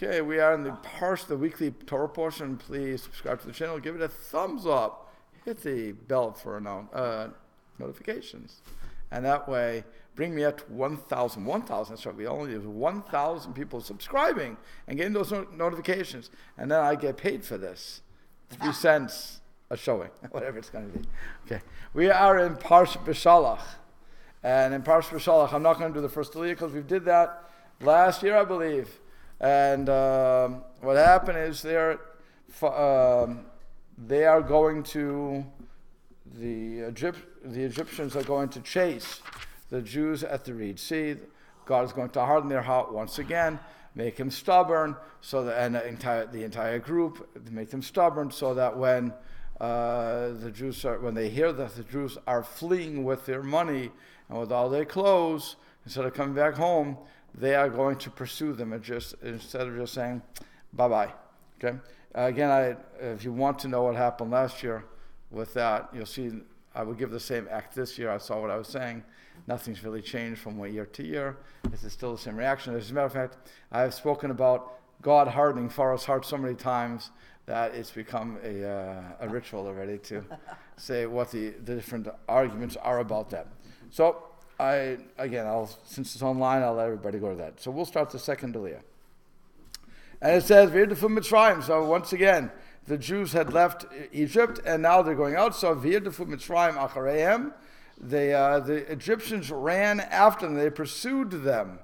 Okay, we are in the Parsha, the weekly Torah portion. Please subscribe to the channel, give it a thumbs up, hit the bell for notifications, and that way bring me up to 1,000. That's right. We only have 1,000 people subscribing and getting those notifications, and then I get paid for this. 3 cents a showing, whatever it's going to be. Okay, we are in Parsha Beshalach, and in Parsha Beshalach, I'm not going to do the first aliyah because we did that last year, I believe. And what happened is they are going to the Egyptians are going to chase the Jews at the Red Sea. God is going to harden their heart once again, make them stubborn, so that, and the entire group, make them stubborn, so that when when they hear that the Jews are fleeing with their money and with all their clothes, instead of coming back home, they are going to pursue them instead of just saying bye-bye. Okay. Again, if you want to know what happened last year with that, you'll see I will give the same act this year. I saw what I was saying. Nothing's really changed from one year to year. This is still the same reaction. As a matter of fact, I have spoken about God hardening Pharaoh's heart so many times that it's become a ritual already to say what the different arguments are about that. So, since it's online, I'll let everybody go to that. So we'll start the second aliyah. And it says, V'yirdefu Mitzrayim. So once again, the Jews had left Egypt, and now they're going out. So V'yirdefu Mitzrayim achareihem. The Egyptians ran after them. They pursued them.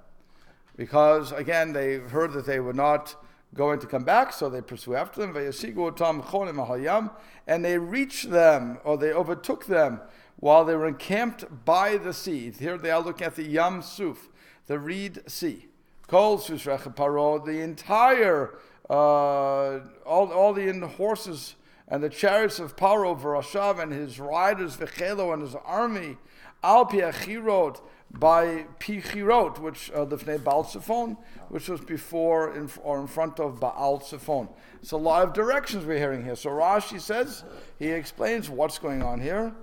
Because, again, they heard that they were not going to come back, so they pursue after them. V'yasigu otam cholim ahayam. And they reached them, or they overtook them, while they were encamped by the sea. Here they are looking at the Yam Suf, the Red Sea. Kol Susrech Paro, the entire, all the horses and the chariots of Paro, Varashav and his riders, Vechelo and his army, Al Piachirot, by Pichirot, which Lifnei Baal Zephon, which was before in front of Baal Zephon. It's a lot of directions we're hearing here. So Rashi says, he explains what's going on here.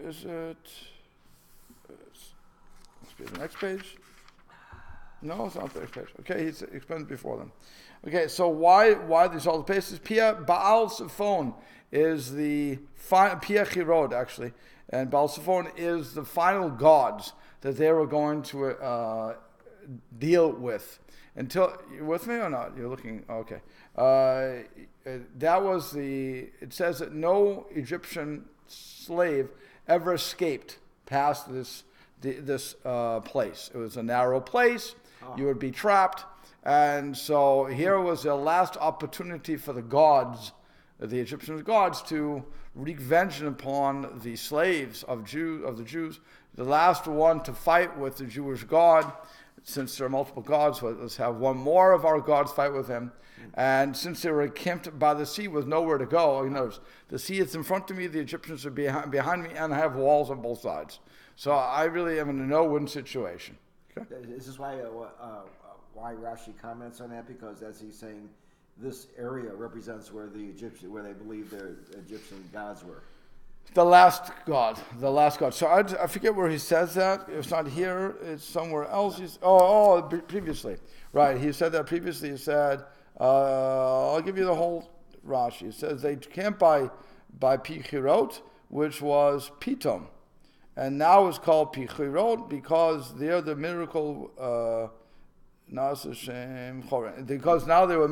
Is it? Must be the next page. No, it's not the next page. Okay, he's explained before them. Okay, so why these all the places? Baal Zephon is the Pia Chirod actually, and Baal Zephon is the final gods that they were going to deal with. Until, you with me or not? You're looking, okay. It says that no Egyptian slave ever escaped past this place. It was a narrow place. You would be trapped. And so here was the last opportunity for the gods, the Egyptian gods, to wreak vengeance upon the slaves of the Jews. The last one to fight with the Jewish God. Since there are multiple gods, let's have one more of our gods fight with him. And since they were encamped by the sea with nowhere to go, you notice, the sea is in front of me, the Egyptians are behind me, and I have walls on both sides. So I really am in a no-win situation. Okay? Is this why Rashi comments on that? Because as he's saying, this area represents where they believe their Egyptian gods were. The last god. So I forget where he says that. It's not here. It's somewhere else. Previously. Right. He said that previously. He said, I'll give you the whole Rashi. It says they camped by Pichirot, which was Pitom. And now it's called Pichirot because they're the miracle, because now they were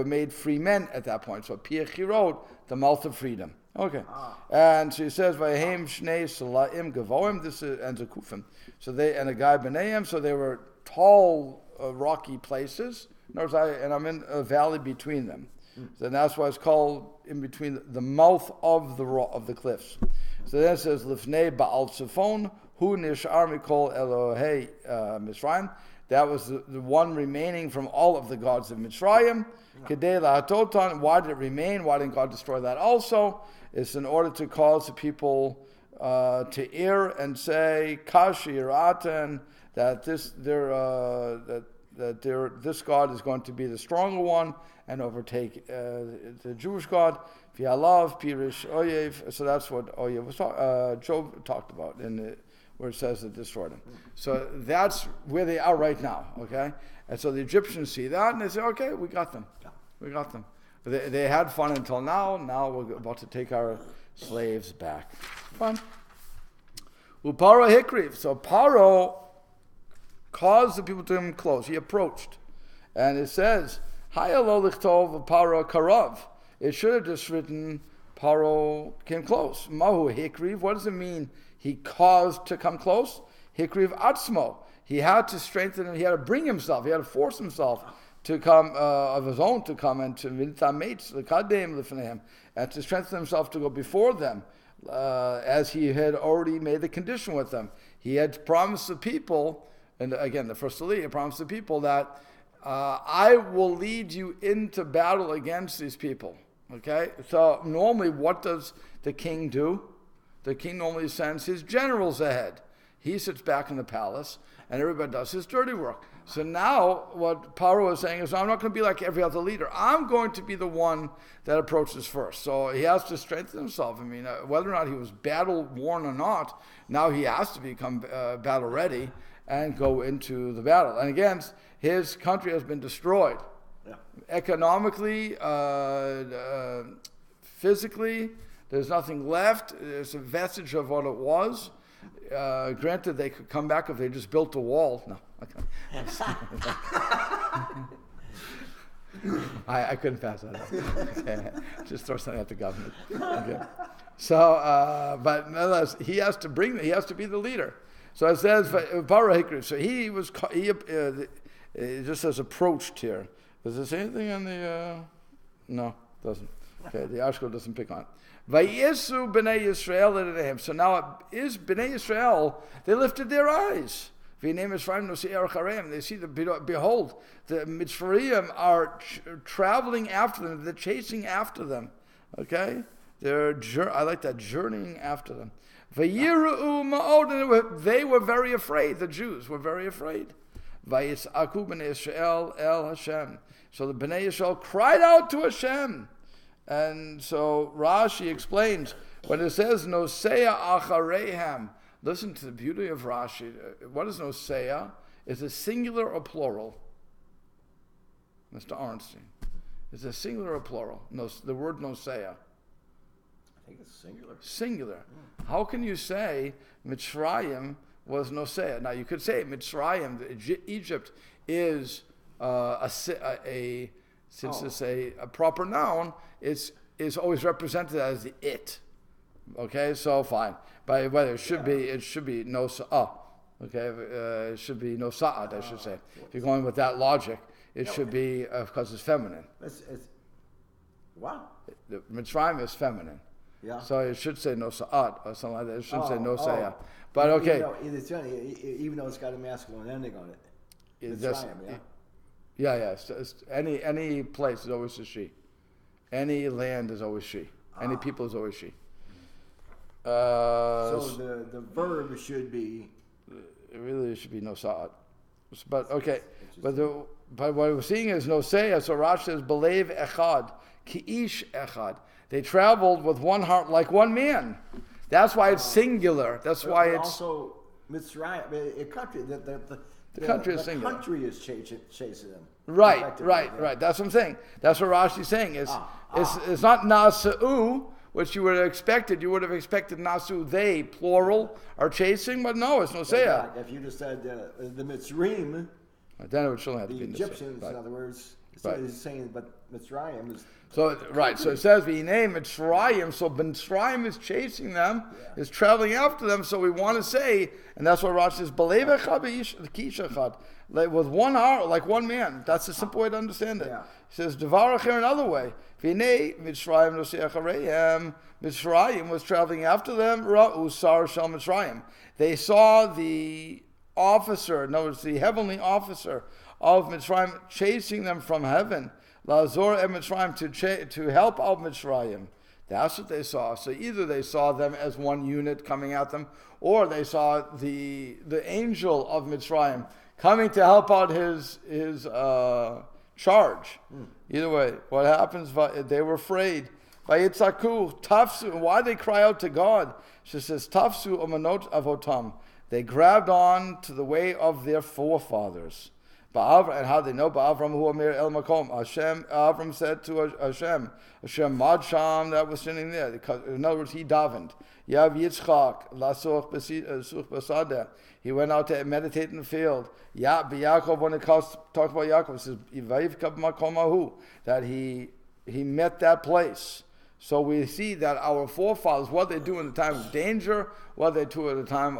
made free men at that point. So Pichirot, the mouth of freedom. Okay, and so he says, "Vahem shnei salaim gavoim." This ends a kufim. So they and a guy b'neim. So they were tall, rocky places. I'm in a valley between them. So that's why it's called in between the mouth of the cliffs. So then it says, "Lifnei Baal Zephon hu nishar mikol Elohei Mitzrayim." That was the one remaining from all of the gods of Mitzrayim. Kedei lahatotan. Why did it remain? Why didn't God destroy that also? It's in order to cause the people to err and say kashi iratan, that this God is going to be the stronger one and overtake the Jewish God. V'yalav pirish oyev. So that's what Oyev was Job talked about in where it says it destroyed them. So that's where they are right now, okay? And so the Egyptians see that, and they say, okay, we got them. We got them. They had fun until now. Now we're about to take our slaves back. Fun. Uparo Hikriv. So Paro caused the people to come close. He approached. And it says, Hayalo lichtov Paro Karav. It should have just written, Paro came close. Mahu Hikriv. What does it mean? He caused to come close? Hikriv Atzmo. He had to strengthen him. He had to bring himself. He had to force himself to come of his own to come and to Vintametz, the Kadem Lifnehem, and to strengthen himself to go before them, as he had already made the condition with them. He had promised the people, and again, the first Aliyah, he promised the people that I will lead you into battle against these people. Okay? So normally, what does the king do? The king normally sends his generals ahead. He sits back in the palace, and everybody does his dirty work. So now what Paro is saying is, I'm not going to be like every other leader. I'm going to be the one that approaches first. So he has to strengthen himself. I mean, whether or not he was battle-worn or not, now he has to become battle-ready and go into the battle. And again, his country has been destroyed. Yeah. Economically, physically, there's nothing left. There's a vestige of what it was. Granted, they could come back if they just built a wall. No, I couldn't pass that up. Okay. Just throw something at the government. Okay. So, but nonetheless, he has to be the leader. So it says, so it just says approached here. Does it say anything on the, no, it doesn't. Okay, the article doesn't pick on it. Vayesu b'nei Yisrael. So now it is b'nei Yisrael. They lifted their eyes. They see behold, the Mitzrayim are traveling after them. They're chasing after them. Okay, I like that, journeying after them. They were very afraid. The Jews were very afraid. Vayitzaku b'nei Yisrael el Hashem. So the b'nei Yisrael cried out to Hashem. And so Rashi explains, when it says Noseya acharehem, listen to the beauty of Rashi. What is Noseya? Is it singular or plural? Mr. Arnstein. Is it singular or plural? No, the word Noseya. I think it's singular. Singular. How can you say Mitzrayim was Noseya? Now you could say Mitzrayim, Egypt, is since it's a proper noun, is always represented as the it. Okay, so fine. But whether it should be no sa'ah. Okay, it should be no sa'ad, I should say. If you're going with that logic, it should be because it's feminine. Wow. The Mitzrayim is feminine. Yeah. So it should say no sa'at or something like that. It shouldn't say no sayah. But okay. Even though it's got a masculine ending on it. Mitzrayim, yeah. It's any place is always a she. Any land is always she. Any people is always she. So the verb should be. It really should be no sa'at. But okay. But what we're seeing is no sayah. So Rashi says belev echad ki'ish echad. They traveled with one heart like one man. That's why it's singular. That's why it's also Mitzrayim, a country the country is singular. The country is chasing them. Right. That's what I'm saying. That's what Rashi's saying. It's not Nasa'u, which you would have expected. You would have expected Nasu, they, plural, are chasing, but no, it's Nosea. If you just said the Mitzrayim, then it would surely have to the be Egyptians, in other words, he's saying, but Mitzrayim is. So it says V'inei Mitzrayim. So Mitzrayim is chasing them, is traveling after them. So we want to say, and that's what Rashi says, B'lev echad v'kish echad, with one heart, like one man. That's the simple way to understand it. Yeah. He says Devar acher another way. V'inei Mitzrayim nosei achareihem. Mitzrayim was traveling after them. Ra'u sar shel Mitzrayim. They saw the officer, notice the heavenly officer of Mitzrayim chasing them from heaven. Lazor and Mitzrayim, to help out Mitzrayim. That's what they saw. So either they saw them as one unit coming at them, or they saw the angel of Mitzrayim coming to help out his charge. Either way, what happens? They were afraid. Vayitzaku tafsu. Why they cry out to God? She says tafsu omanot avotam. They grabbed on to the way of their forefathers. And how they know? Ba'avram hu amir el makom. Avram said to Hashem madsham, that was sitting there. In other words, he davened. Yav Yitzchak lasuch basadeh. He went out to meditate in the field. Yaakov, when it talks about Yaakov, it says vayivkav makom, that he met that place. So we see that our forefathers, what they do in the time of danger, what they do at the time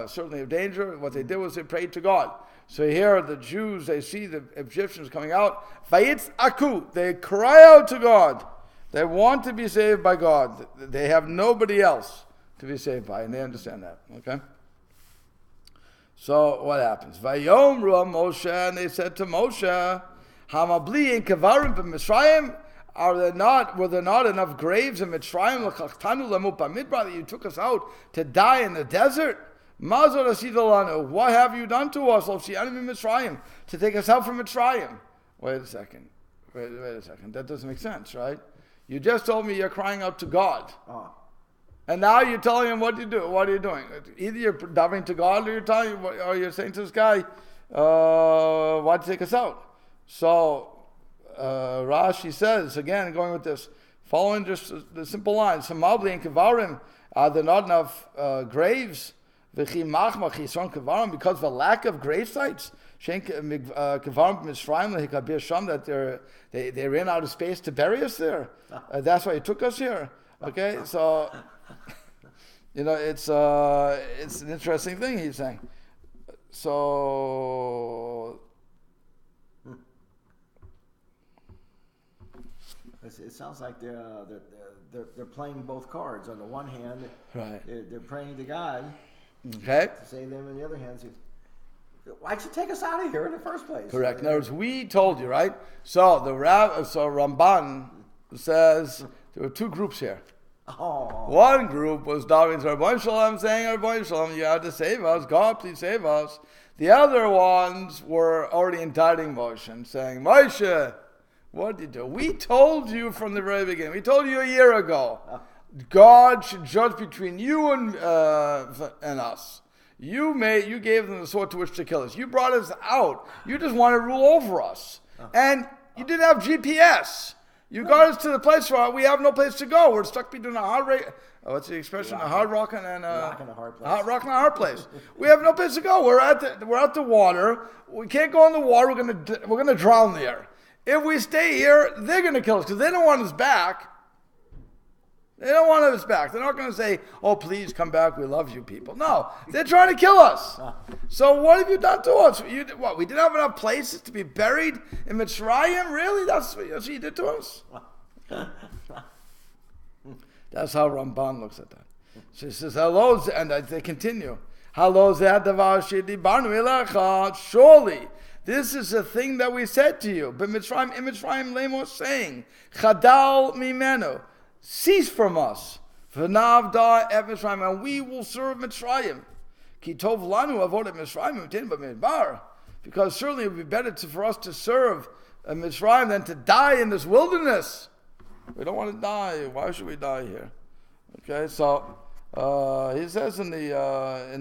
certainly of danger, what they did was they prayed to God. So here the Jews, they see the Egyptians coming out. Vayitz aku, they cry out to God. They want to be saved by God. They have nobody else to be saved by, and they understand that. Okay. So what happens? Vayomru Moshe, and they said to Moshe, Hamabli in Kavarim b'Mitzrayim. Were there not enough graves in Mitzrayim that you took us out to die in the desert? What have you done to us, to take us out from Mitzrayim? Wait a second. That doesn't make sense, right? You just told me you're crying out to God. And now you're telling him what to do. What are you doing? Either you're davening to God, or you're saying to this guy, why'd you take us out? So Rashi says, again, going with this, following just the simple lines, Samabli and Kevarim, there not enough graves, because of a lack of grave sites, that they ran out of space to bury us there. That's why he took us here. Okay, so it's an interesting thing he's saying. So it sounds like they're playing both cards. On the one hand, right, they're praying to God, okay, to save them. On the other hand, why'd you take us out of here in the first place? Correct. In other words, we told you, right? So Ramban says there were two groups here. Oh. One group was davening to Rabbi Shalom, saying, Rabbi Shalom, you have to save us. God, please save us. The other ones were already indicting Moshe, saying, Moshe, what did you do? We told you from the very beginning. We told you a year ago. God should judge between you and us. You gave them the sword to which to kill us. You brought us out. You just want to rule over us. And you didn't have GPS. You got us to the place where we have no place to go. We're stuck between a hard what's the expression? A hard rock and a hard place. A hard rock and a hard place. We have no place to go. We're at the water. We can't go in the water. We're gonna drown there. If we stay here, they're gonna kill us because they don't want us back. They don't want us back. They're not going to say, oh, please come back. We love you people. No, they're trying to kill us. So what have you done to us? We didn't have enough places to be buried in Mitzrayim? Really? That's what you did to us? That's how Ramban looks at that. So he says, and they continue. Surely, this is a thing that we said to you. But in Mitzrayim, Lemos saying, Chadal mimenu. Cease from us, and we will serve Mitzrayim. Because certainly it would be better for us to serve Mitzrayim than to die in this wilderness. We don't want to die. Why should we die here? Okay, so he says in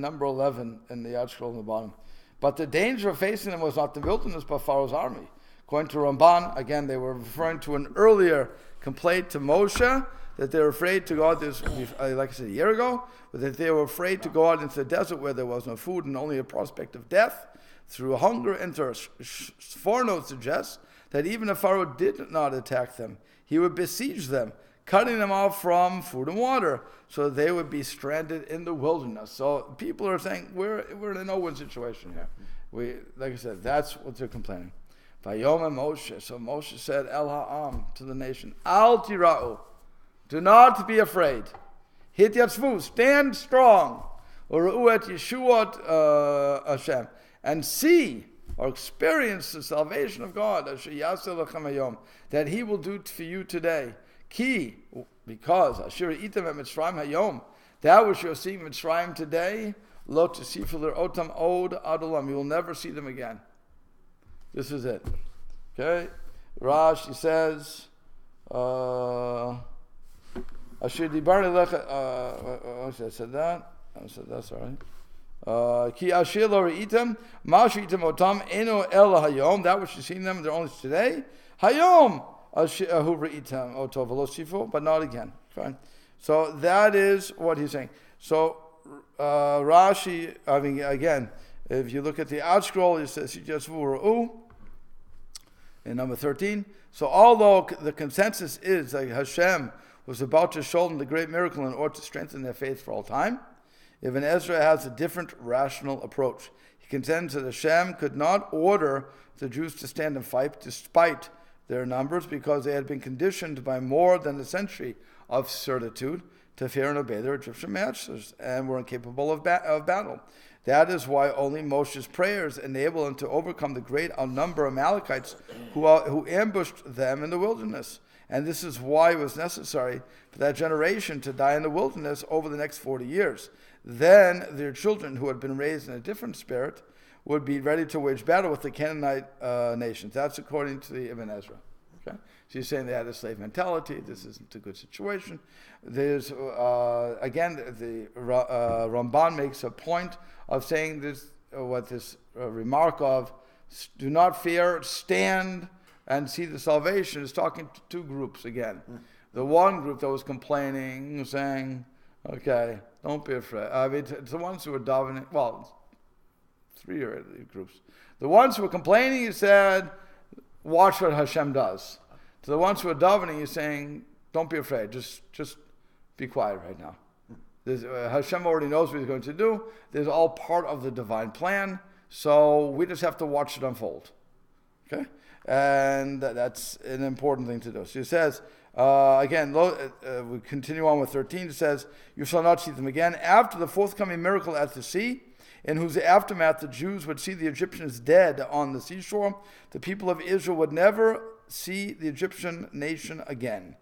number 11 in the Yad Scroll in the bottom, but the danger of facing them was not the wilderness, but Pharaoh's army. According to Ramban, again, they were referring to an earlier complaint to Moshe that they were afraid to go out, like I said a year ago, but that they were afraid to go out into the desert where there was no food and only a prospect of death through hunger and thirst. Footnote suggests that even if Pharaoh did not attack them, he would besiege them, cutting them off from food and water, so that they would be stranded in the wilderness. So people are saying, we're in a no-win situation here. Like I said, that's what they're complaining. Vayom Moshe. So Moshe said, El Ha'am, to the nation, Al Tira'u, do not be afraid. Hit Yatzvu, stand strong. U'ra'u et Yeshuot Hashem, and see or experience the salvation of God, Asher Yaseh Lechem Hayom, that He will do for you today. Ki, because Asher Item et Mitzrayim Hayom, that which you're seeing Mitzrayim today, Lo Tesifu L'Otam Od Adolam, you will never see them again. This is it. Okay? Rashi says, I said that. I said that's all right. Ki ashir lo reitem, ma sheitem otam eno el hayom. That which you've seen them, they're only today. Hayom hu reitem oto v'lo shifu, but not again. Fine. So that is what he's saying. So Rashi, I mean, again, if you look at the out scroll, it says Yijasvu in number 13. So although the consensus is that Hashem was about to show them the great miracle in order to strengthen their faith for all time, Ibn Ezra has a different rational approach. He contends that Hashem could not order the Jews to stand and fight despite their numbers because they had been conditioned by more than a century of certitude to fear and obey their Egyptian masters and were incapable of battle. That is why only Moshe's prayers enabled them to overcome the great outnumber of Amalekites who ambushed them in the wilderness. And this is why it was necessary for that generation to die in the wilderness over the next 40 years. Then their children, who had been raised in a different spirit, would be ready to wage battle with the Canaanite nations. That's according to the Ibn Ezra. Okay? So you're saying they had a slave mentality. This isn't a good situation. There's, again, the Ramban makes a point of saying this, remark of, do not fear, stand and see the salvation, is talking to two groups again. The one group that was complaining, saying, okay, don't be afraid. I mean, it's the ones who were davening, well, three groups. The ones who were complaining, he said, watch what Hashem does. To the ones who are davening, he's saying, don't be afraid, just be quiet right now. Hashem already knows what he's going to do. There's all part of the divine plan, so we just have to watch it unfold. Okay? And that's an important thing to do. So he says, again, we continue on with 13. It says, you shall not see them again. After the forthcoming miracle at the sea, in whose aftermath the Jews would see the Egyptians dead on the seashore, the people of Israel would never see the Egyptian nation again.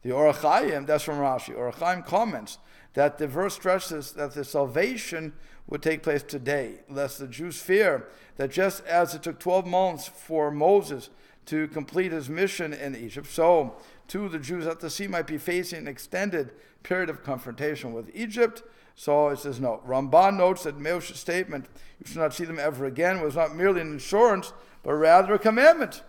The Or HaChaim, that's from Rashi, Or HaChaim comments that the verse stresses that the salvation would take place today, lest the Jews fear that just as it took 12 months for Moses to complete his mission in Egypt, so too the Jews at the sea might be facing an extended period of confrontation with Egypt. So it says no. Ramban notes that Moshe's statement, you shall not see them ever again, was not merely an assurance, but rather a commandment.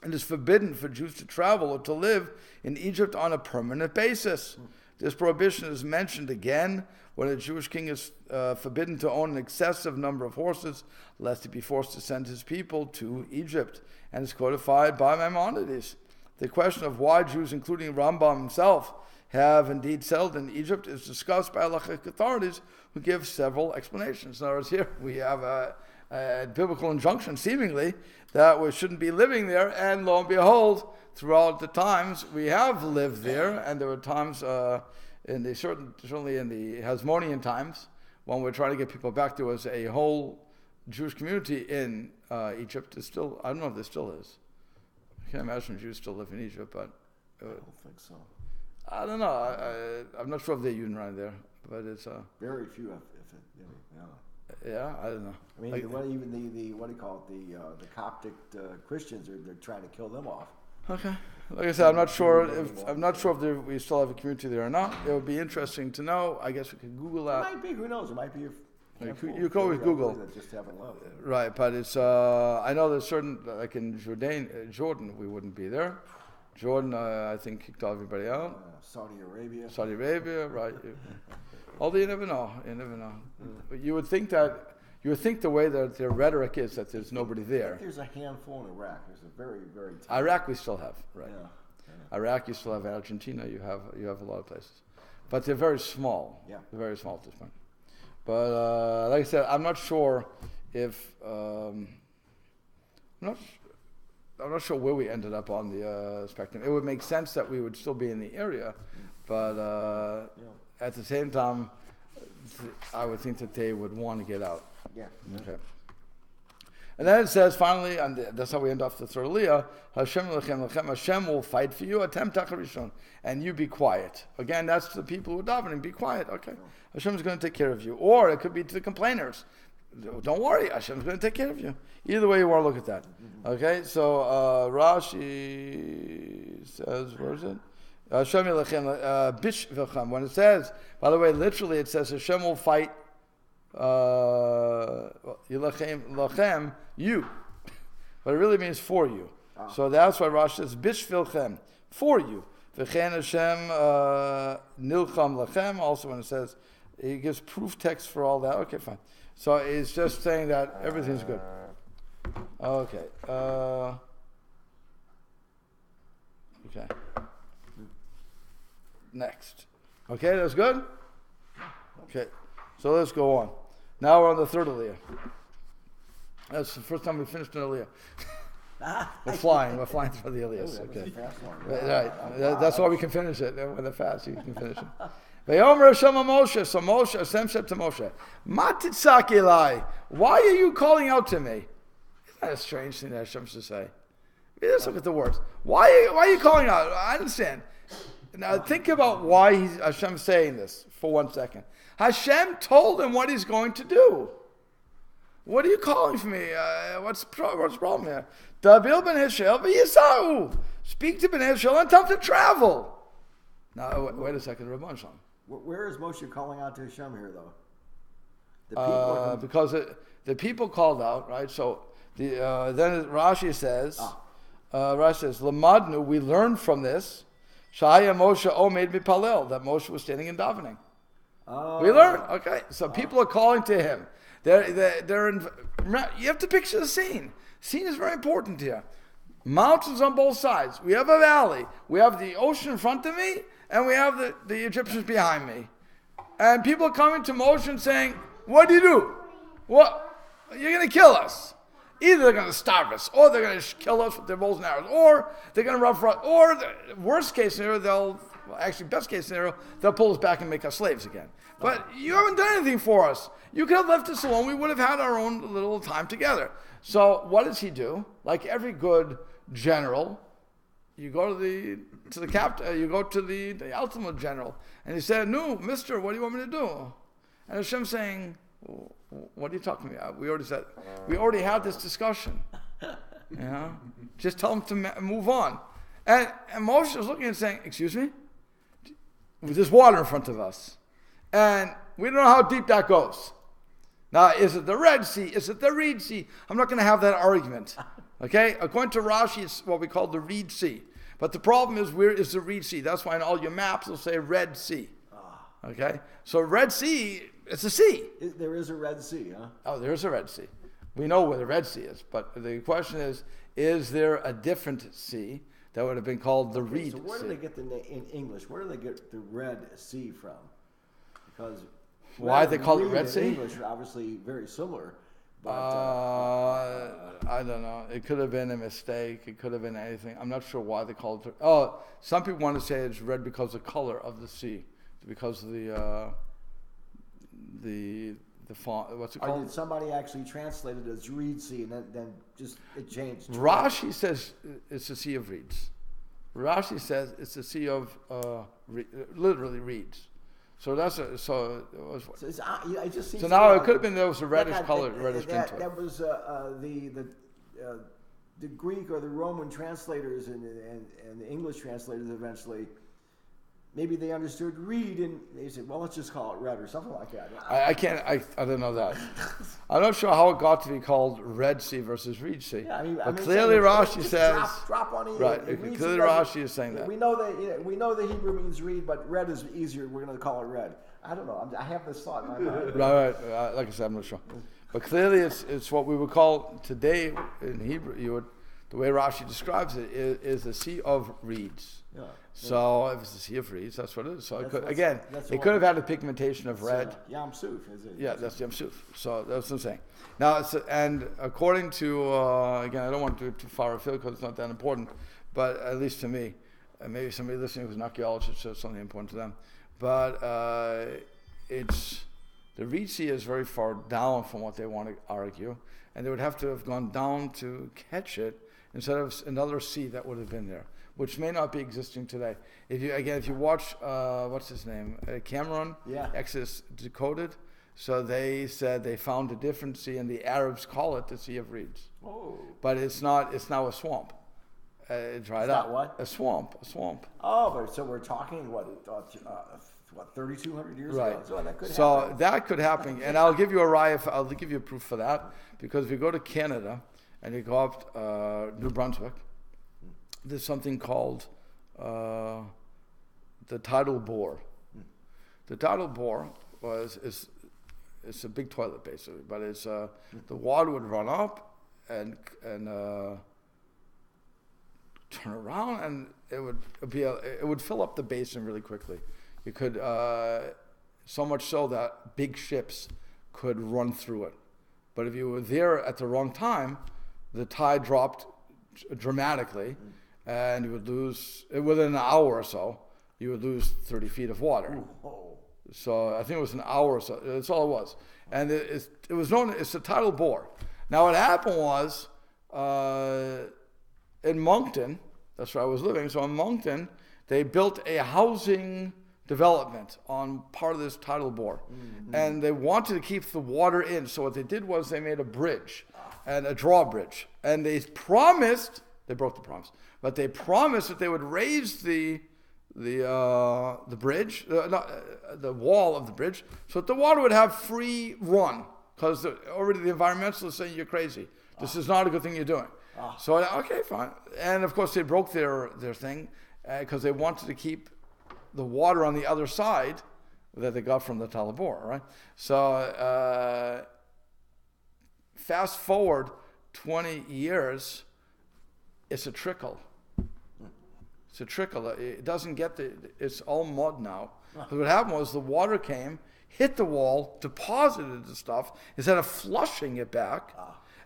It is forbidden for Jews to travel or to live in Egypt on a permanent basis. This prohibition is mentioned again when a Jewish king is forbidden to own an excessive number of horses, lest he be forced to send his people to Egypt, and is codified by Maimonides. The question of why Jews, including Rambam himself, have indeed settled in Egypt is discussed by halachic authorities who give several explanations. In other words, here we have a biblical injunction, seemingly, that we shouldn't be living there, and lo and behold, throughout the times we have lived there, and there were times certainly in the Hasmonean times, when we're trying to get people back, there was a whole Jewish community in Egypt. There's still, I don't know if there still is. I can't imagine Jews still live in Egypt, but I don't think so. I don't know. I'm not sure if they're even around there, but it's very few. If it, yeah. Yeah, I don't know. I mean, even the what do you call it? The Coptic Christians they're trying to kill them off. Okay. Like I said, I'm not sure if we still have a community there or not. It would be interesting to know. I guess we could Google that. It might be. Who knows? It might be. You could always Google. That just haven't loved it. Right, but it's. I know there's certain, like in Jordan, we wouldn't be there. Jordan, I think, kicked everybody out. Saudi Arabia, right. Although you never know. But you would think the way that their rhetoric is that there's nobody there. There's a handful in Iraq. There's a very, very tiny. Iraq we still have, right. Yeah. Iraq you still have. Argentina you have a lot of places. But they're very small. Yeah. They're very small at this point. But like I said, I'm not sure if... I'm not sure where we ended up on the spectrum. It would make sense that we would still be in the area, but at the same time, I would think that they would want to get out. Yeah. Okay. And then it says finally, and that's how we end off the third aliyah, Hashem will fight for you, atem tacharishon, and you be quiet. Again, that's the people who are davening, be quiet, okay. Hashem is going to take care of you. Or it could be to the complainers. Don't worry, Hashem's going to take care of you. Either way you want to look at that. Okay, so Rashi says, where is it? When it says, by the way, literally it says Hashem will fight lachem, you. But it really means for you. So that's why Rashi says, bishvilchem, for you. V'chen Hashem nilcham lachem, also when it says, he gives proof text for all that. Okay, fine. So it's just saying that everything's good. Okay. Okay. Next. Okay, that's good? Okay. So let's go on. Now we're on the third Aliyah. That's the first time we finished an Aliyah. We're flying through the Aliyahs. Okay. Right. That's why we can finish it. When they're fast, you can finish it. Vayomer Hashem Moshe. So Moshe, Hashem said to Moshe, Ma titzak elai? Why are you calling out to me? Isn't that a strange thing that Hashem should say? Let's look at the words. Why are you calling out? I understand. Now think about why Hashem's saying this for 1 second. Hashem told him what he's going to do. What are you calling for me? What's the problem here? Dabil ben Israel v'yisau. Speak to ben Israel and tell him to travel. Now wait a second, Rabban Shalom. Where is Moshe calling out to Hashem here, though? The people because the people called out, right? So then Rashi says, Lamadnu, we learned from this, Shaya Moshe Omed Mipalel, that Moshe was standing in davening. We learned, okay? So people are calling to him. They're in. You have to picture the scene. Scene is very important here. Mountains on both sides. We have a valley. We have the ocean in front of me, and we have the Egyptians behind me. And people are coming to Moshe and saying, "What do you do? What? You're going to kill us. Either they're going to starve us, or they're going to kill us with their bows and arrows, or they're going to rough us, or the worst case scenario, best case scenario, they'll pull us back and make us slaves again. But you haven't done anything for us. You could have left us alone. We would have had our own little time together." So what does he do? Like every good general, you go to the captain. You go to the ultimate general, and he said, "No, Mister, what do you want me to do?" And Hashem saying, "What are you talking about? We already had this discussion. You know, just tell him to move on." And Moshe is looking and saying, "Excuse me? There's water in front of us, and we don't know how deep that goes. Now, is it the Red Sea? Is it the Reed Sea? I'm not going to have that argument." Okay? According to Rashi, it's what we call the Reed Sea. But the problem is, where is the Reed Sea? That's why in all your maps it'll say Red Sea. Okay? So Red Sea, it's a sea. There is a Red Sea, huh? Oh, there is a Red Sea. We know where the Red Sea is. But the question is there a different sea that would have been called the Reed Sea? So where do they get in English, where do they get the Red Sea from? Because why they call it Red Sea? English are obviously very similar. But, I don't know. It could have been a mistake. It could have been anything. I'm not sure why they called it. Oh, some people want to say it's red because of the color of the sea, because of the font. What's it called? Or did somebody actually translate it as Reed Sea and then just it changed? Rashi says it's a sea of reeds. Rashi says it's a sea of literally reeds. So that's it just seems. So now it could have been there was a reddish color, reddish tint to it. That was the Greek or the Roman translators and the English translators eventually. Maybe they understood reed and they said, "Well, let's just call it red" or something like that. I don't know that. I'm not sure how it got to be called Red Sea versus Reed Sea. Yeah, but clearly Rashi says drop on it. Right. Clearly Rashi is saying that. We know that Hebrew means reed, but red is easier. We're going to call it red. I don't know. I have this thought in my mind. Right. Like I said, I'm not sure. But clearly it's what we would call today in Hebrew. The way Rashi describes it is a sea of reeds. Yeah. So if it's a sea of reeds, that's what it is. So it could have had a pigmentation of red. Yam Suf, is it? Yeah, that's Yam Suf. So that's what I'm saying. Now, and according to, again, I don't want to do it too far afield because it's not that important, but at least to me, maybe somebody listening who's an archaeologist, so it's something important to them. But the Reed Sea is very far down from what they want to argue, and they would have to have gone down to catch it instead of another sea that would have been there, which may not be existing today. If you watch, what's his name, Cameron, Exodus Decoded, so they said they found a different sea, and the Arabs call it the Sea of Reeds. Oh. But it's not. It's now a swamp. It dried up. What? A swamp. Oh, but so we're talking what, 3,200 years Right. ago? So that could So happen. that could happen, and I'll give you a raya. I'll give you a proof for that, because if you go to Canada and you go up New Brunswick, there's something called the tidal bore. The tidal bore it's a big toilet basically, but it's the water would run up and turn around, and it would fill up the basin really quickly. You could so much so that big ships could run through it. But if you were there at the wrong time, the tide dropped dramatically, and you would lose within an hour or so. You would lose 30 feet of water. So I think it was an hour or so. That's all it was. And it was known, it's a tidal bore. Now what happened was, in Moncton, that's where I was living. So in Moncton, they built a housing development on part of this tidal bore. And they wanted to keep the water in. So what they did was they made a bridge, and a drawbridge. And they promised, they broke the promise, but they promised that they would raise the bridge, the wall of the bridge, so that the water would have free run, because already the environmentalists saying you're crazy. This is not a good thing you're doing. So okay, fine. And of course they broke their thing because they wanted to keep the water on the other side that they got from the Talabor, right? So fast forward 20 years, it's a trickle. It's a trickle. It doesn't get it's all mud now. But what happened was the water came, hit the wall, deposited the stuff, instead of flushing it back.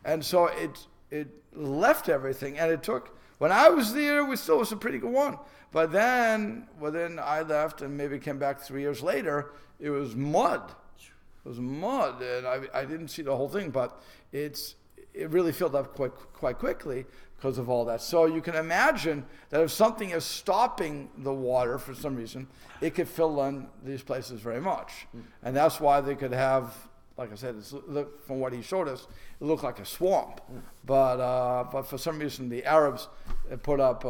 And so it left everything. And it took, when I was there, we still was a pretty good one. But then, I left and maybe came back 3 years later, it was mud. It was mud. And I didn't see the whole thing, but it really filled up quite quickly because of all that. So you can imagine that if something is stopping the water for some reason, it could fill in these places very much. And that's why they could have, like I said, from what he showed us, it looked like a swamp. But for some reason, the Arabs put up,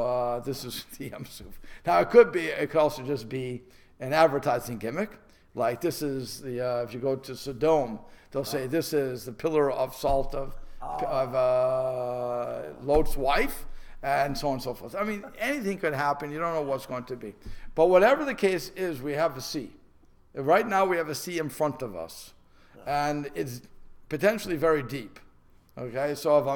this is the Yam Suf. Now it could also just be an advertising gimmick. Like this is if you go to Sodom, they'll say this is the pillar of salt of Lot's wife, and so on and so forth. I mean, anything could happen. You don't know what's going to be. But whatever the case is, we have a sea. Right now, we have a sea in front of us, and it's potentially very deep. Okay, so if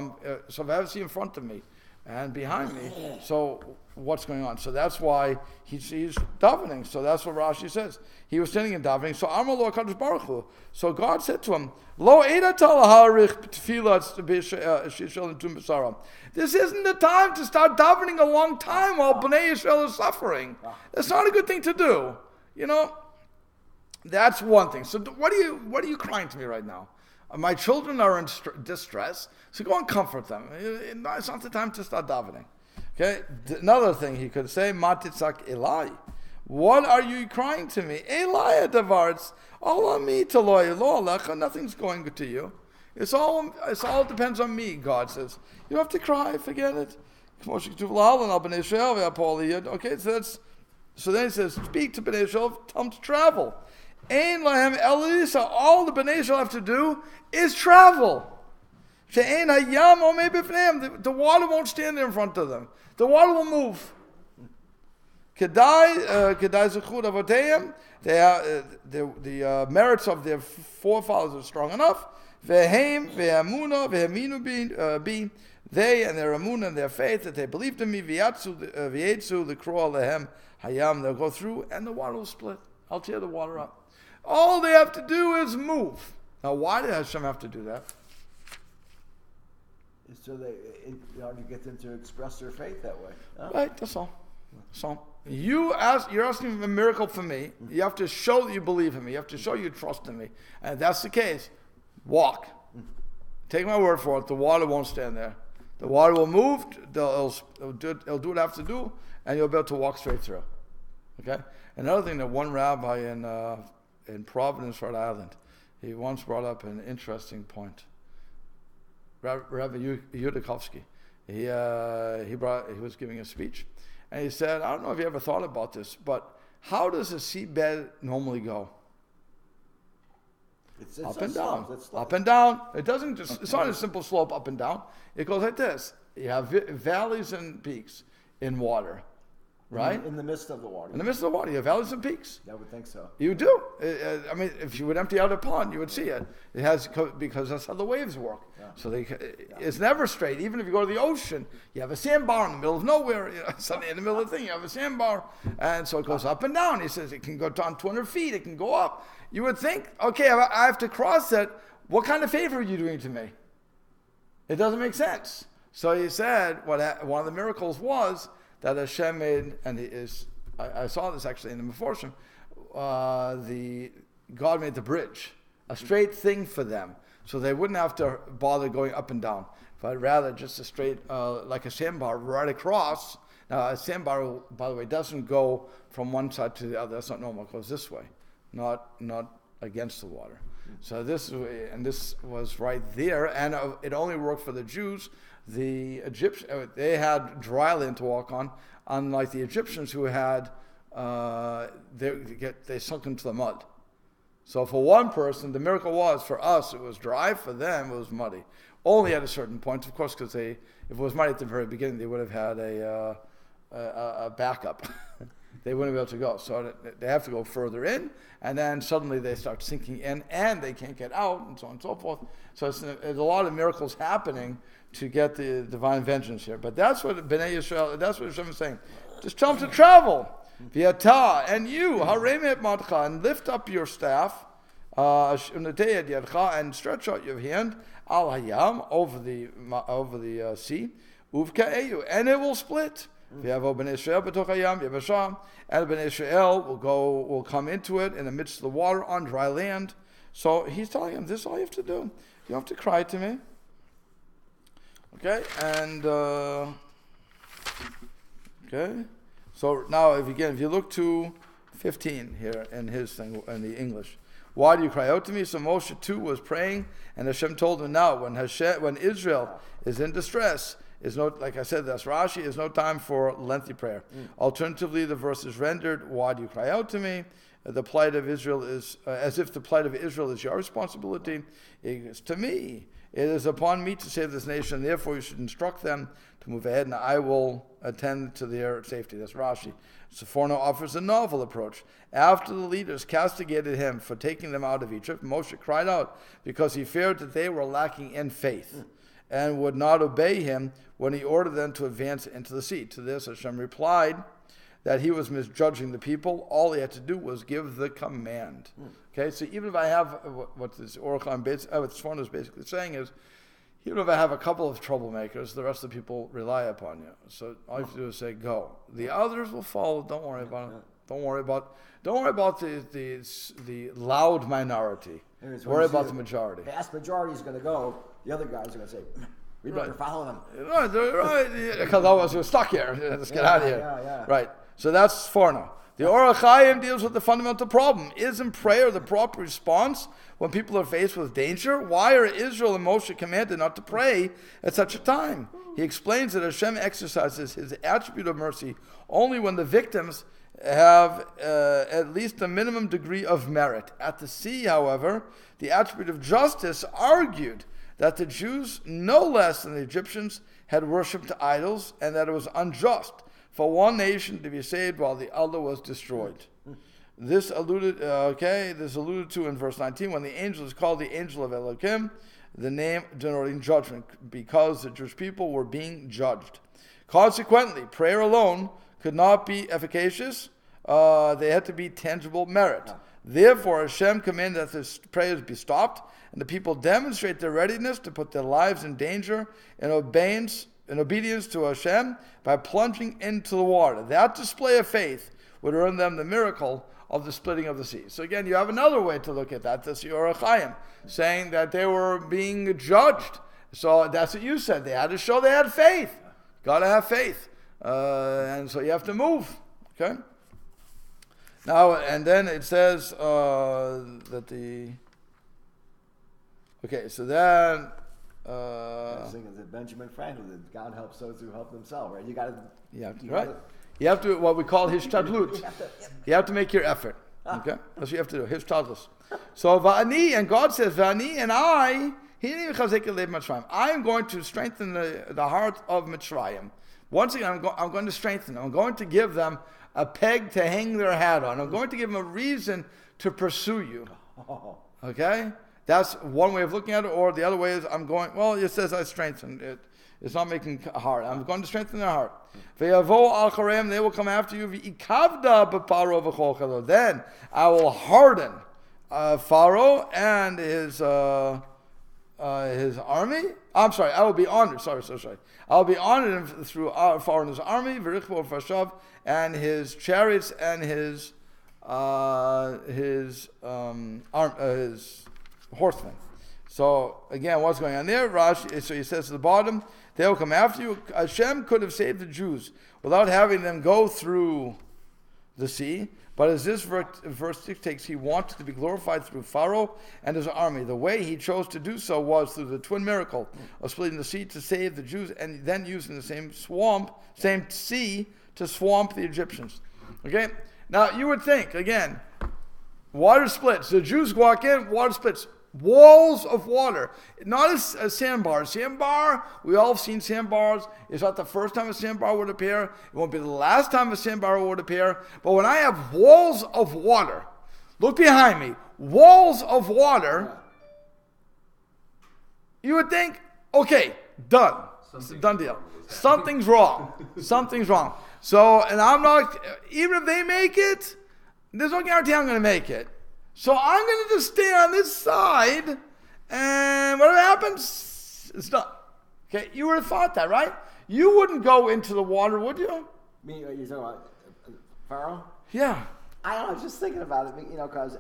I have a sea in front of me and behind me, so what's going on? So that's why he's davening. So that's what Rashi says. He was standing and davening. So Amar lo HaKadosh Baruch Hu. So God said to him, Lo eida tal harich tefillah shishel netum b'sara. This isn't the time to start davening a long time while Bnei Yisrael is suffering. That's not a good thing to do. You know, that's one thing. So what are you crying to me right now? My children are in distress, so go and comfort them. It's not the time to start davening. Okay. Another thing he could say, Matitzak Eli. What are you crying to me? Eli davarts. All on me to lo alecha. Nothing's going to you. It's all depends on me. God says you don't have to cry. Forget it. Okay. So then he says, speak to Bnei Yisrael. Tell them to travel. Ein lahem elisa. All the Bnei Yisrael have to do is travel. She'ein hayam omei b'fneim. The water won't stand there in front of them. The water will move. Kedai zechut avoteim. The merits of their forefathers are strong enough. Vehem vehamuna veheminu bi. They and their amunah and their faith that they believed in me. V'yetzu l'kro lehem hayam. They'll go through and the water will split. I'll tear the water up. All they have to do is move. Now, why did Hashem have to do that? So to get them to express their faith that way. Huh? Right, that's all. So you're asking for a miracle for me. You have to show that you believe in me. You have to show you trust in me. And if that's the case, walk. Take my word for it. The water won't stand there. The water will move. It'll do what it has to do, and you'll be able to walk straight through. Okay. Another thing that one rabbi in Providence, Rhode Island, he once brought up an interesting point. Rabbi Yudakovsky, he was giving a speech, and he said, I don't know if you ever thought about this, but How does a seabed normally go? It's Up a and slope. down. It's slope. Up and down. It doesn't just, it's not a simple slope up and down. It goes like this. You have valleys and peaks in water, right? In the midst of the water. In the midst of the water, you have valleys and peaks. I would think so. You do. I mean, if you would empty out a pond, you would see it. It has, because that's how the waves work. Yeah. So it's never straight. Even if you go to the ocean, you have a sandbar in the middle of nowhere. Suddenly in the middle of the thing, you have a sandbar. And so it goes up and down. He says it can go down 200 feet. It can go up. You would think, okay, I have to cross it. What kind of favor are you doing to me? It doesn't make sense. So he said, one of the miracles was that Hashem made, and I saw this actually in the Meforshim, God made the bridge, a straight thing for them, so they wouldn't have to bother going up and down, but rather just a straight, like a sandbar right across. Now a sandbar, by the way, doesn't go from one side to the other. That's not normal. It goes this way, not against the water. So this was right there, and it only worked for the Jews. The Egyptians, they had dry land to walk on, unlike the Egyptians who had they sunk into the mud. So for one person, the miracle was, for us, it was dry. For them, it was muddy. Only at a certain point, of course, because if it was muddy at the very beginning, they would have had a backup. They wouldn't be able to go. So they have to go further in, and then suddenly they start sinking in, and they can't get out, and so on and so forth. So there's a lot of miracles happening to get the divine vengeance here. But that's what Bnei Yisrael, that's what Hashem is saying. Just tell them to travel. V'yata, and you, harem et madcha, and lift up your staff, and stretch out your hand, al hayam, over the sea, uvka'eyu, and it will split. V'yavo Bnei Yisrael b'toch hayam yevasham, and Bnei Yisrael will come into it in the midst of the water on dry land. So he's telling him, this is all you have to do. You don't have to cry to me. Okay, and okay. So now, if you look to 15 here in his thing in the English, why do you cry out to me? So Moshe too was praying, and Hashem told him, now when Israel is in distress, is no, like I said, that's Rashi, is no time for lengthy prayer. Alternatively, the verse is rendered, why do you cry out to me? The plight of Israel is as if the plight of Israel is your responsibility. It is to me. It is upon me to save this nation, therefore you should instruct them to move ahead, and I will attend to their safety. That's Rashi. Sephorno offers a novel approach. After the leaders castigated him for taking them out of Egypt, Moshe cried out because he feared that they were lacking in faith and would not obey him when he ordered them to advance into the sea. To this, Hashem replied that he was misjudging the people. All he had to do was give the command. Okay, so even if I have what this Oracle what Sforno is basically saying is, even if I have a couple of troublemakers, the rest of the people rely upon you. So all you have to do is say, go. The others will follow. Don't worry about it. Don't worry about the loud minority. Worry about the majority. The vast majority is going to go. The other guys are going to say, we better follow them. Right. Because otherwise we're stuck here. Let's get out of here. Yeah. Right. So that's Sforno. The Orach Chaim deals with the fundamental problem. Isn't prayer the proper response when people are faced with danger? Why are Israel and Moshe commanded not to pray at such a time? He explains that Hashem exercises his attribute of mercy only when the victims have at least a minimum degree of merit. At the sea, however, the attribute of justice argued that the Jews, no less than the Egyptians, had worshipped idols, and that it was unjust for one nation to be saved while the other was destroyed. This alluded to in verse 19, when the angel is called the angel of Elohim, the name denoting judgment, because the Jewish people were being judged. Consequently, prayer alone could not be efficacious. They had to be tangible merit. Therefore, Hashem commanded that the prayers be stopped, and the people demonstrate their readiness to put their lives in danger in obedience to Hashem by plunging into the water. That display of faith would earn them the miracle of the splitting of the sea. So again, you have another way to look at that. That's the Orach Chaim, saying that they were being judged. So that's what you said. They had to show they had faith. Got to have faith. And so you have to move. Okay? Now, and then it says that the... Okay, so then... I was thinking that Benjamin Franklin, that God helps those who help themselves, right? You got to... right. You have to, what we call hishtadlut. You have to- You have to make your effort. Okay? That's what you have to do. Hishtadlus. So, va'ani, and God says, va'ani, and I am going to strengthen the heart of Mitzrayim. Once again, I'm going to strengthen them. I'm going to give them a peg to hang their hat on. I'm going to give them a reason to pursue you. Okay? That's one way of looking at it, or the other way is it says I strengthen it. It's not making hard. I'm going to strengthen their heart. They will come after you. Then I will harden Pharaoh and his army. I'm sorry, I will be honored. Sorry. I will be honored through Pharaoh and his army, and his chariots and his horsemen. So again, what's going on there? Rashi, so he says at the bottom, they will come after you. Hashem could have saved the Jews without having them go through the sea. But as this verse 6 takes, he wanted to be glorified through Pharaoh and his army. The way he chose to do so was through the twin miracle of splitting the sea to save the Jews, and then using the same sea to swamp the Egyptians. Okay? Now, you would think, again, water splits. The Jews walk in, water splits. Walls of water. Not a sandbar. Sandbar, we all have seen sandbars. It's not the first time a sandbar would appear. It won't be the last time a sandbar would appear. But when I have walls of water, look behind me, walls of water, you would think, okay, done. It's a done deal. Something's wrong. Something's wrong. So, and I'm not, even if they make it, there's no guarantee I'm going to make it. So I'm going to just stay on this side, and whatever happens, it's done. Okay, you would have thought that, right? You wouldn't go into the water, would you? Me, you're talking about Pharaoh? Yeah. I don't know, I was just thinking about it, because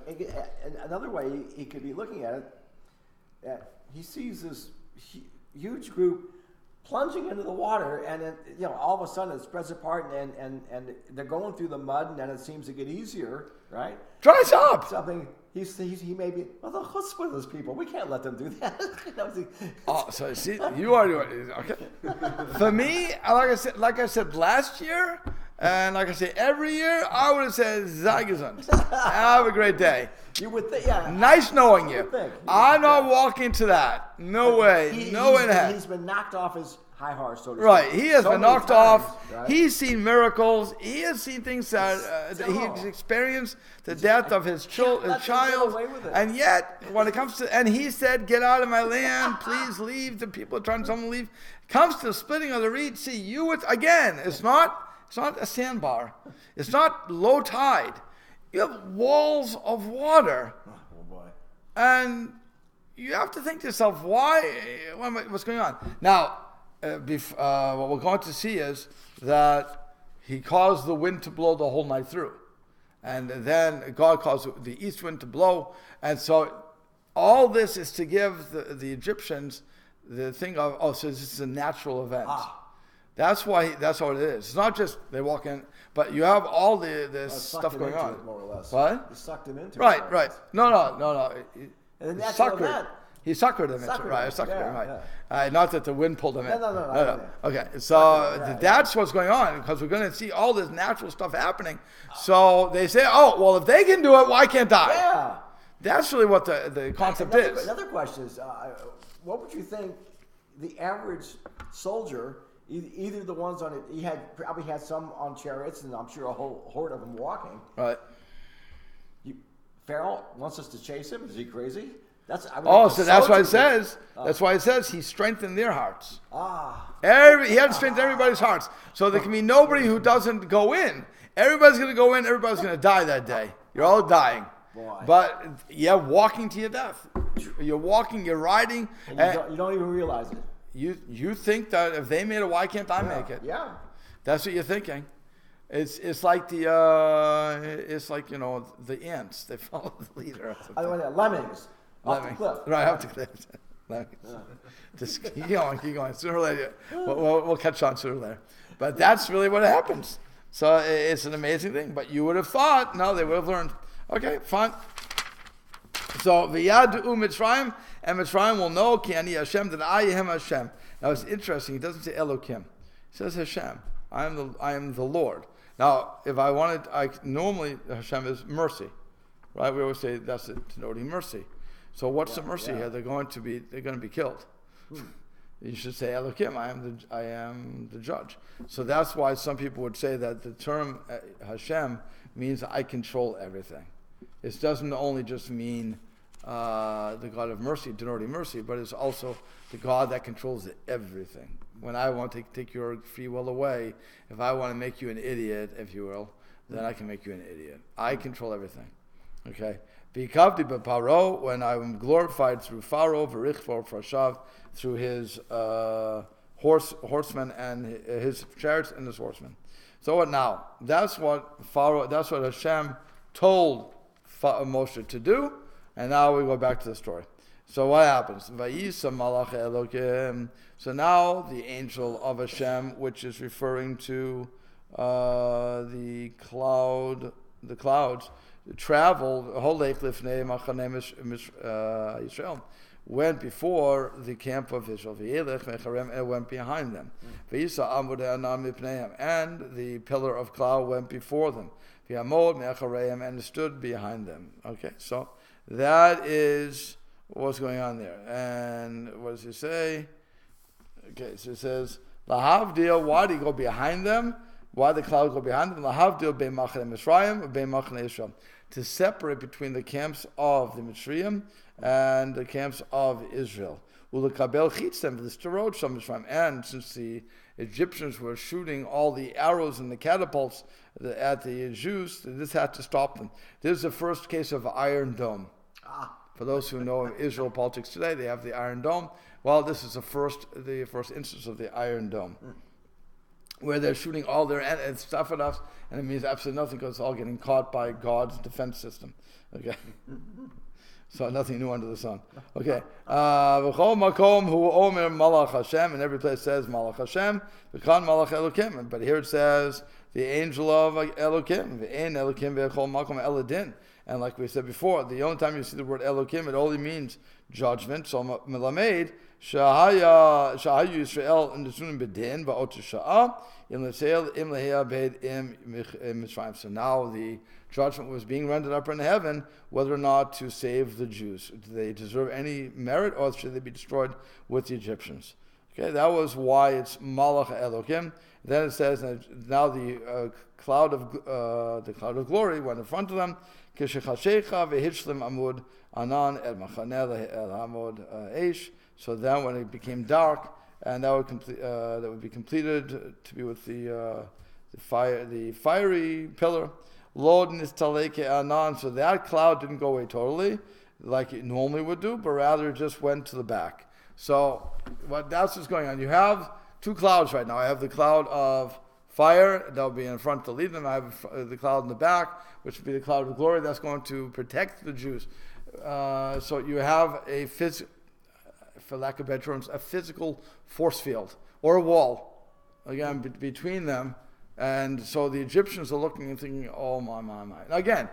another way he could be looking at it, he sees this huge group plunging into the water, and then, all of a sudden it spreads apart, and they're going through the mud, and then it seems to get easier, right? Dries up. Something he may be, well, the chutzpah of those people, we can't let them do that. So see, you are doing okay. For me, like I said last year, and like I say every year, I would have said Zagazund. Have a great day. You would think, yeah. Nice knowing you. I'm not walking to that. No way. No way in hell. He's been knocked off his high horse, so to speak. Right. He has been knocked off. Right? He's seen miracles. He has seen things that he's experienced the death of his child. And yet, when it comes to, and he said, "Get out of my land, please leave." The people are trying to tell him to leave. Comes to the splitting of the reed. See, again. It's not a sandbar. It's not low tide. You have walls of water. Oh boy. And you have to think to yourself, what's going on? Now, what we're going to see is that he caused the wind to blow the whole night through. And then God caused the east wind to blow. And so all this is to give the Egyptians the thing of, so this is a natural event. That's what it is. It's not just they walk in, but you have all this stuff going on. More or less. What? You sucked him into it. Right. No. And that's that. He suckered him into it, right? Right. Not that the wind pulled him in. No. Okay, so that's what's going on, because we're going to see all this natural stuff happening. So they say, if they can do it, why can't I? Yeah. That's really what the concept is. Another question is, what would you think the average soldier, either the ones on it, he probably had some on chariots, and I'm sure a whole horde of them walking. Right. Pharaoh wants us to chase him? Is he crazy? That's why it says. That's why it says he strengthened their hearts. He had to strengthen everybody's hearts, so there can be nobody who doesn't go in. Everybody's going to go in. Everybody's going to die that day. You're all dying. Boy. But walking to your death. You're walking. You're riding. And you don't even realize it. You think that if they made it, why can't I make it? Yeah. That's what you're thinking. It's like the ants. They follow the leader. Lemmings. Off the cliff. Right, off the cliff. Just keep going. Sooner or later, we'll catch on sooner or later. But that's really what happens. So it's an amazing thing. But you would have thought, no, they would have learned. Okay, fine. So v'yadu Mitzrayim, and Mitzrayim will know ki ani Hashem, that I am Hashem. Now it's interesting. He doesn't say Elokim. He says Hashem. I am the Lord. Now, if I wanted, normally Hashem is mercy, right? We always say that's denoting mercy. So what's the mercy here? They're going to be killed. You should say Elokim, I am the judge. So that's why some people would say that the term Hashem means I control everything. It doesn't only just mean the God of mercy, denoting mercy, but it's also the God that controls everything. When I want to take your free will away, if I want to make you an idiot, if you will, then I can make you an idiot. I control everything. Okay? V'ikavti b'paro, when I am glorified through Pharaoh, v'richvo prashav, through his horsemen and his chariots and his horsemen. So what now? That's what Hashem told Moshe to do, and now we go back to the story. So what happens? Vayisa malach Elokim. So now the angel of Hashem, which is referring to the clouds, traveled Israel, went before the camp of Israel, and went behind them. And the pillar of cloud went before them, and stood behind them. Okay, so that is what's going on there. And what does it say? Okay, so it says, Lahavdil, why did he go behind them? Why the cloud go behind them? Lahavdil bein machane Mitzrayim, bein machane Israel. To separate between the camps of the Mitzrayim and the camps of Israel. Ulekabel chitzem v'listarod sham Mitzrayim. And since the Egyptians were shooting all the arrows and the catapults at the Jews, this had to stop them. This is the first case of Iron Dome. For those who know Israel politics today, they have the Iron Dome. Well, this is the first instance of the Iron Dome, where they're shooting all their stuff at us, and it means absolutely nothing because it's all getting caught by God's defense system. Okay, so nothing new under the sun. Okay, v'chol makom hu omer malach Hashem, and every place says malach Hashem, v'kan malach Elokim, but here it says the angel of Elokim, v'ein Elokim v'chol makom eladin. And like we said before, the only time you see the word Elokim, it only means judgment. So Melamed Shahayu Yisrael in the Sunim Bedin Ba'ot Sha'ah in L'Seil Im Lehiah Beid Im Mitzrayim. So now the judgment was being rendered up in heaven, whether or not to save the Jews. Do they deserve any merit, or should they be destroyed with the Egyptians? Okay, that was why it's Malach Elokim. Then it says, now the cloud of glory went in front of them. So then when it became dark, and that would be completed to be with the fiery pillar. So that cloud didn't go away totally, like it normally would do, but rather it just went to the back. So that's what's going on. You have two clouds right now. I have the cloud of fire that will be in front to lead them. I have the cloud in the back, which will be the cloud of glory that's going to protect the Jews. So you have for lack of better terms, a physical force field or a wall, again, between them. And so the Egyptians are looking and thinking, oh my. Again,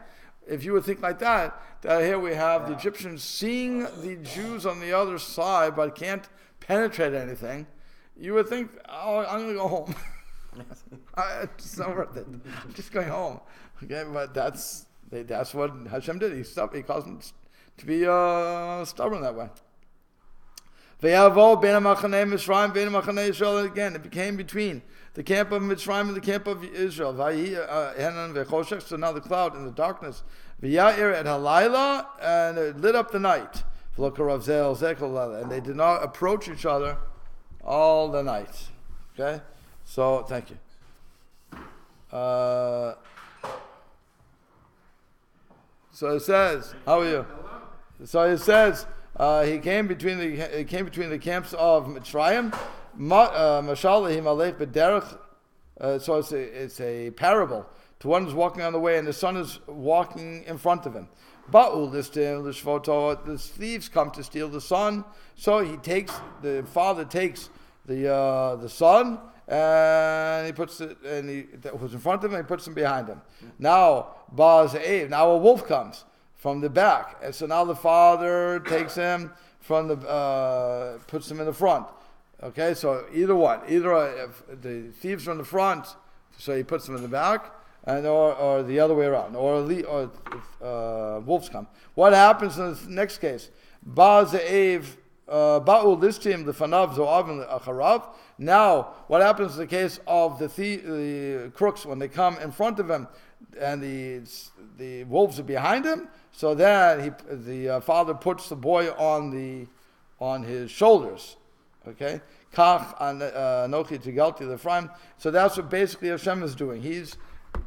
if you would think like that here we have the Egyptians seeing the Jews on the other side but can't penetrate anything, you would think, oh, I'm going to go home. It's not worth it. I'm just going home. Okay, but that's what Hashem did. He caused them to be stubborn that way. Again, it became between the camp of Mitzrayim and the camp of Israel. So now the cloud in the darkness. And it lit up the night. And they did not approach each other all the night. Okay? So, thank you. So it says, how are you? So it says, he came between the camps of Mitzrayim. So it's a parable to one who's walking on the way, and the son is walking in front of him. The thieves come to steal the son, so the father takes the son, and he puts it, that was in front of him, and he puts him behind him. Now a wolf comes from the back, and so now the father takes him puts him in the front. Okay, so either the thieves from the front So he puts them in the back, and or the other way around, or wolves come. What happens in the next case? Ba'u listim lefanav zo'avim acharav. Now, what happens in the case of the crooks when they come in front of him, and the wolves are behind him? So then the father puts the boy on his shoulders. Okay, kach anochi tigalti l'Ephraim. So that's what basically Hashem is doing.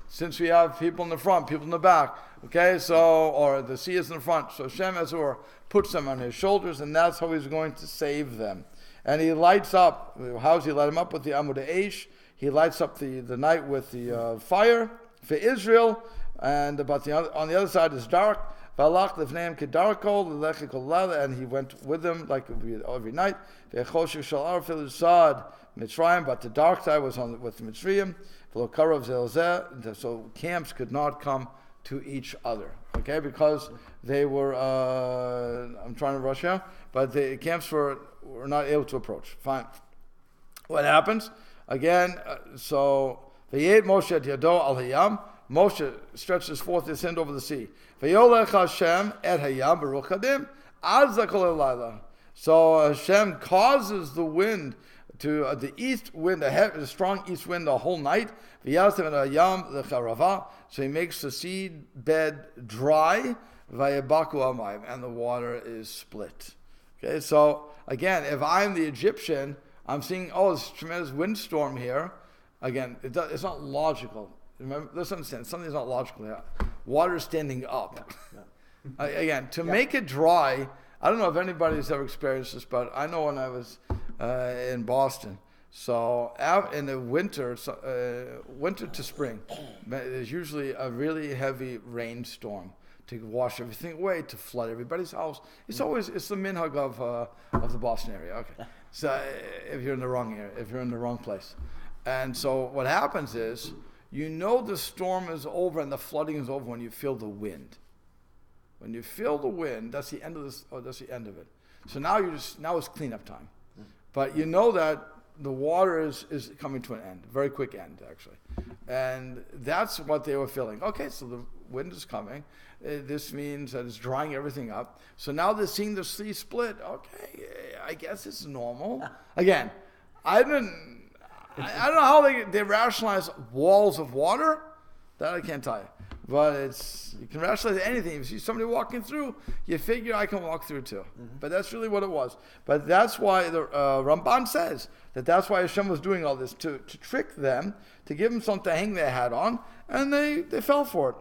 Since we have people in the front, people in the back. Okay, or the sea is in the front. So Hashem, as it were, puts them on his shoulders, and that's how he's going to save them. And he lights up. How does he light them up? With the Amud Eish. He lights up the night with the fire for Israel. And on the other side is dark. And he went with them like every night. But the dark side was with Mitzrayim. So camps could not come to each other. Okay, because they were, I'm trying to rush here, but the camps were not able to approach. Fine. What happens? Again, so Vayet Moshe et Yado al Hayam. Moshe stretches forth his hand over the sea. Vayolech Hashem et Hayam Baruch Hadim Azakol Elayla. So Hashem causes the wind to the east wind, the strong east wind the whole night. V'yasem et Hayam lecharava. So he makes the seed bed dry. Vayabaku amayim, and the water is split. Okay, so again, if I'm the Egyptian, I'm seeing this tremendous windstorm here. Again, it's not logical. Remember, let's understand, something's not logical here. Water standing up. Again, to make it dry, I don't know if anybody's ever experienced this, but I know when I was in Boston. So in the winter to spring, there's usually a really heavy rainstorm to wash everything away, to flood everybody's house. It's the minhag of the Boston area. Okay, so if you're in the wrong area, if you're in the wrong place, and so what happens is, the storm is over and the flooding is over when you feel the wind. When you feel the wind, that's the end of this. That's the end of it. So now it's cleanup time, but you know that the water is coming to an end, very quick end actually, and that's what they were feeling. Okay, so the wind is coming. This means that it's drying everything up. So now they're seeing the sea split. Okay, I guess it's normal. Again, I don't know how they rationalize walls of water. That I can't tell you. But you can rationalize anything. If you see somebody walking through, you figure I can walk through too. Mm-hmm. But that's really what it was. But that's why the Ramban says that's why Hashem was doing all this, to trick them, to give them something to hang their hat on, and they fell for it.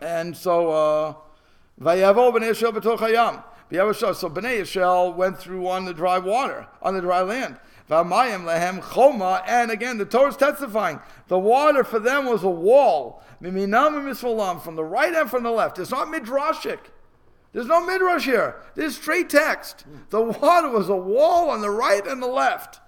And so, Vayavo b'nei Yisrael b'toch hayam. So Bnei Yisrael went through on the dry water, on the dry land. V'amayim lehem choma, and again the Torah is testifying, the water for them was a wall, miminam misvalam, from the right and from the left. It's not midrashic. There's no midrash here. There's straight text. The water was a wall on the right and the left.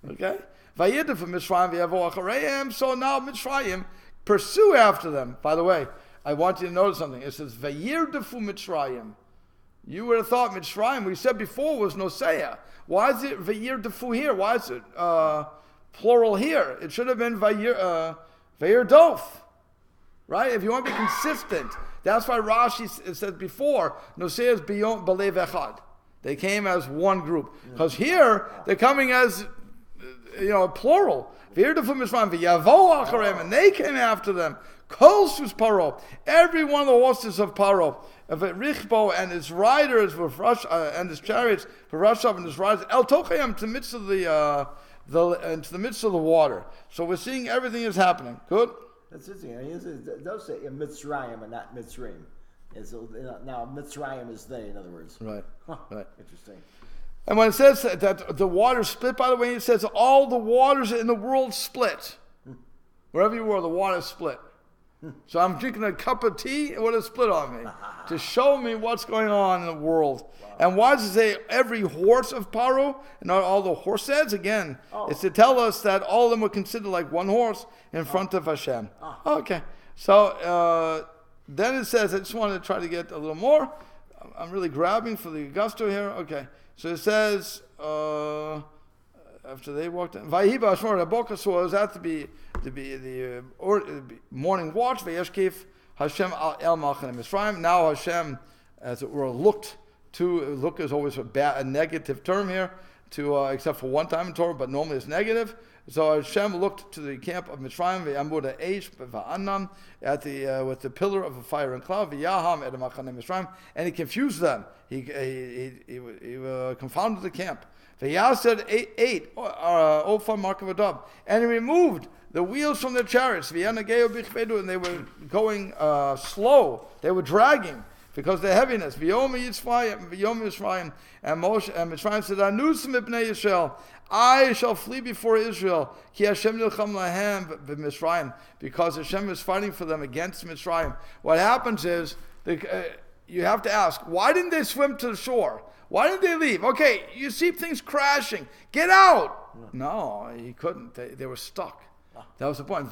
Okay? Vayidav Mitzrayim v'yavo achareim. So now Mitzrayim pursue after them. By the way, I want you to notice something. It says Vayirdafu Mitzrayim. You would have thought Mitzrayim, we said before, was Noseah. Why is it Vayirdafu here? Why is it plural here? It should have been Vayirdof. Right? If you want to be consistent. That's why Rashi said before, Noseah is beyond Balev Echad. They came as one group. Because here, they're coming as, plural. Vayirdafu Mitzrayim, V'yavo acharem, and they came after them. Kol sus Paro. Every one of the horses of Paro. Richbo and his riders and his chariots, Rashav and his riders, El Tochayim, to the midst of into the midst of the water. So we're seeing everything is happening. Good. That's interesting. It does say Mitzrayim and not Mitzrayim. Now Mitzrayim is they, in other words. Right. Right. Interesting. And when it says that the water split, by the way, it says all the waters in the world split. Wherever you were, the water split. So I'm drinking a cup of tea, it would have split on me to show me what's going on in the world. Wow. And why does it say every horse of Paro and not all the horse heads? Again, it's to tell us that all of them were considered like one horse in front of Hashem. Okay. So then it says, I just wanted to try to get a little more. I'm really grabbing for the gusto here. Okay. So it says, after they walked in, Vayiba Ashmor Aboka, so it was at to be the morning watch. Vayeshkif Hashem El Malchan Mitzrayim. Now Hashem, as it were, look is always a negative term here, except for one time in Torah, but normally it's negative. So Hashem looked to the camp of Mitzrayim, ve'amud ha'esh v'anam, with the pillar of a fire and cloud, ve'yaham et ha'machane Mitzrayim, and he confused them. He confounded the camp. Ve'yased eight ofar markav adab, and he removed the wheels from their chariots. Ve'yanageo bichvedu, and they were going slow. They were dragging because of the heaviness. V'yom Yisrael, and Moshe and Mitzrayim said, "Anusim ibnei Yisrael, I shall flee before Israel. Ki Hashem nilcham lahem b'Mitzrayim, because Hashem is fighting for them against Mitzrayim." What happens is you have to ask, why didn't they swim to the shore? Why didn't they leave? Okay, you see things crashing. Get out! No, he couldn't. They were stuck. That was the point.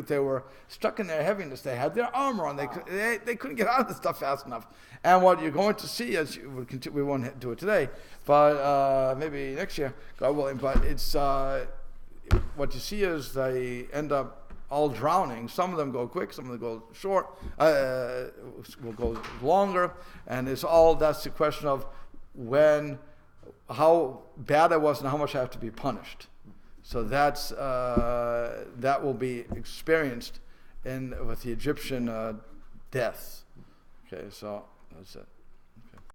They were stuck in their heaviness. They had their armor on. They couldn't get out of the stuff fast enough. And what you're going to see, as we won't do it today, but maybe next year, God willing. But it's what you see is they end up all drowning. Some of them go quick. Some of them go short. Will go longer. And that's the question of how bad I was and how much I have to be punished. So that will be experienced with the Egyptian deaths. Okay, so that's it.